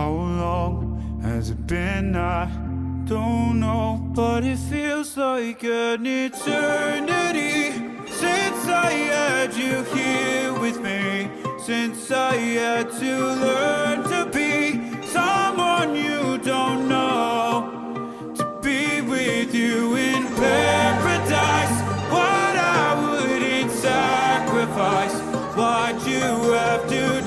How long has it been? I don't know, but it feels like an eternity since I had you here with me, since I had to learn to be someone you don't know, to be with you in paradise. What I wouldn't sacrifice, why'd you have to